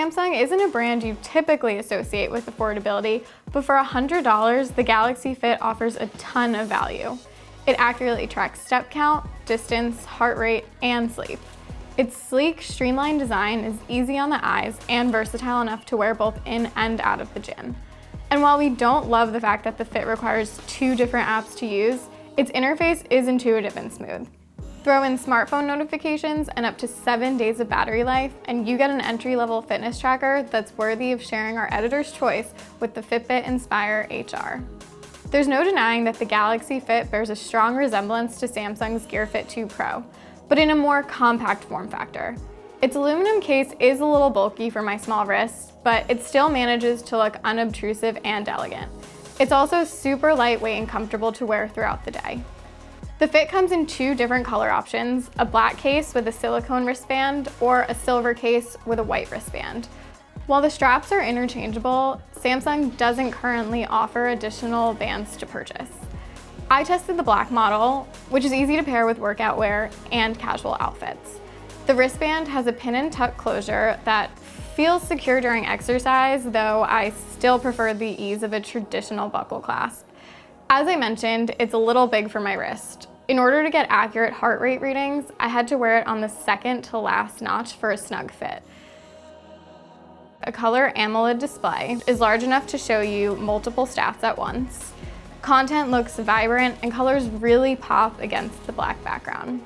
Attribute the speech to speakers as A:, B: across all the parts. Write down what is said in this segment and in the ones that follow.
A: Samsung isn't a brand you typically associate with affordability, but for $100, the Galaxy Fit offers a ton of value. It accurately tracks step count, distance, heart rate, and sleep. Its sleek, streamlined design is easy on the eyes and versatile enough to wear both in and out of the gym. And while we don't love the fact that the Fit requires 2 different apps to use, its interface is intuitive and smooth. Throw in smartphone notifications and up to 7 days of battery life, and you get an entry-level fitness tracker that's worthy of sharing our editor's choice with the Fitbit Inspire HR. There's no denying that the Galaxy Fit bears a strong resemblance to Samsung's Gear Fit 2 Pro, but in a more compact form factor. Its aluminum case is a little bulky for my small wrists, but it still manages to look unobtrusive and elegant. It's also super lightweight and comfortable to wear throughout the day. The Fit comes in 2 different color options, a black case with a silicone wristband or a silver case with a white wristband. While the straps are interchangeable, Samsung doesn't currently offer additional bands to purchase. I tested the black model, which is easy to pair with workout wear and casual outfits. The wristband has a pin and tuck closure that feels secure during exercise, though I still prefer the ease of a traditional buckle clasp. As I mentioned, it's a little big for my wrist. In order to get accurate heart rate readings, I had to wear it on the second to last notch for a snug fit. A color AMOLED display is large enough to show you multiple stats at once. Content looks vibrant and colors really pop against the black background.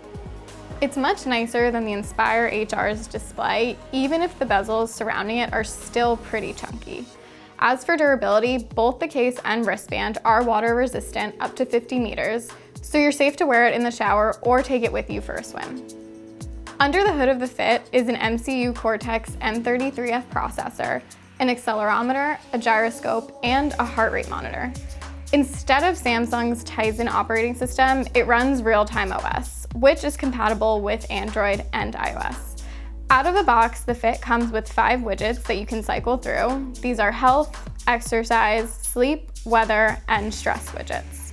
A: It's much nicer than the Inspire HR's display, even if the bezels surrounding it are still pretty chunky. As for durability, both the case and wristband are water resistant up to 50 meters, so you're safe to wear it in the shower or take it with you for a swim. Under the hood of the Fit is an MCU Cortex M33F processor, an accelerometer, a gyroscope, and a heart rate monitor. Instead of Samsung's Tizen operating system, it runs real-time OS, which is compatible with Android and iOS. Out of the box, the Fit comes with 5 widgets that you can cycle through. These are health, exercise, sleep, weather, and stress widgets.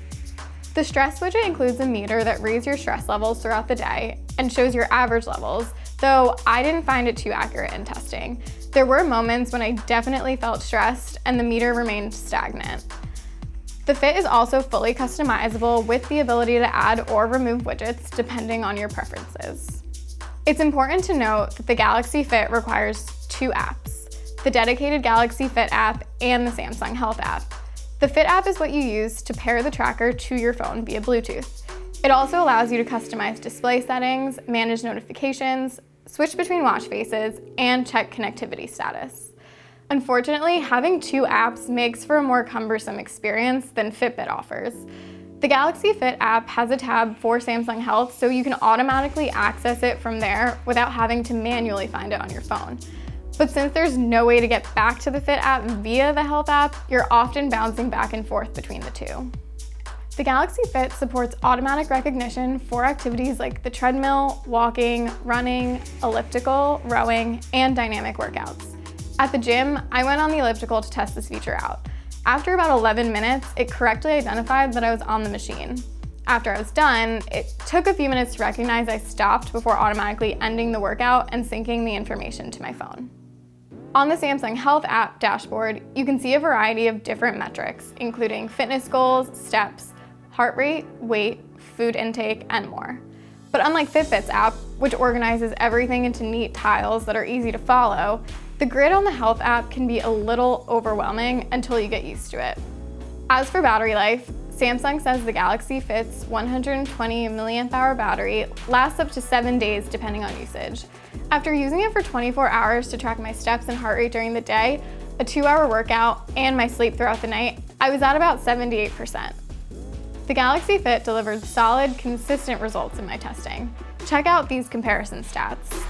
A: The stress widget includes a meter that reads your stress levels throughout the day and shows your average levels, though I didn't find it too accurate in testing. There were moments when I definitely felt stressed and the meter remained stagnant. The Fit is also fully customizable with the ability to add or remove widgets depending on your preferences. It's important to note that the Galaxy Fit requires 2 apps, the dedicated Galaxy Fit app and the Samsung Health app. The Fit app is what you use to pair the tracker to your phone via Bluetooth. It also allows you to customize display settings, manage notifications, switch between watch faces, and check connectivity status. Unfortunately, having 2 apps makes for a more cumbersome experience than Fitbit offers. The Galaxy Fit app has a tab for Samsung Health, so you can automatically access it from there without having to manually find it on your phone. But since there's no way to get back to the Fit app via the Health app, you're often bouncing back and forth between the 2. The Galaxy Fit supports automatic recognition for activities like the treadmill, walking, running, elliptical, rowing, and dynamic workouts. At the gym, I went on the elliptical to test this feature out. After about 11 minutes, it correctly identified that I was on the machine. After I was done, it took a few minutes to recognize I stopped before automatically ending the workout and syncing the information to my phone. On the Samsung Health app dashboard, you can see a variety of different metrics, including fitness goals, steps, heart rate, weight, food intake, and more. But unlike Fitbit's app, which organizes everything into neat tiles that are easy to follow, the grid on the Health app can be a little overwhelming until you get used to it. As for battery life, Samsung says the Galaxy Fit's 120 mAh battery lasts up to 7 days depending on usage. After using it for 24 hours to track my steps and heart rate during the day, a 2-hour workout, and my sleep throughout the night, I was at about 78%. The Galaxy Fit delivered solid, consistent results in my testing. Check out these comparison stats.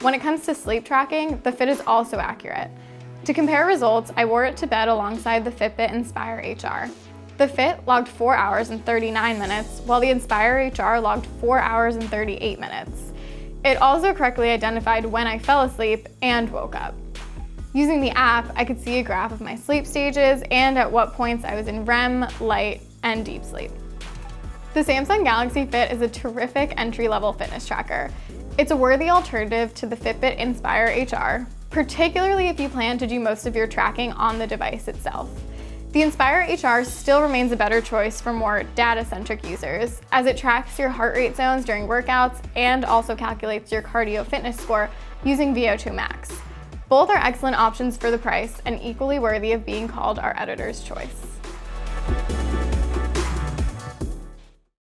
A: When it comes to sleep tracking, the Fit is also accurate. To compare results, I wore it to bed alongside the Fitbit Inspire HR. The Fit logged 4 hours and 39 minutes, while the Inspire HR logged 4 hours and 38 minutes. It also correctly identified when I fell asleep and woke up. Using the app, I could see a graph of my sleep stages and at what points I was in REM, light, and deep sleep. The Samsung Galaxy Fit is a terrific entry-level fitness tracker. It's a worthy alternative to the Fitbit Inspire HR, particularly if you plan to do most of your tracking on the device itself. The Inspire HR still remains a better choice for more data-centric users, as it tracks your heart rate zones during workouts and also calculates your cardio fitness score using VO2 max. Both are excellent options for the price and equally worthy of being called our editor's choice.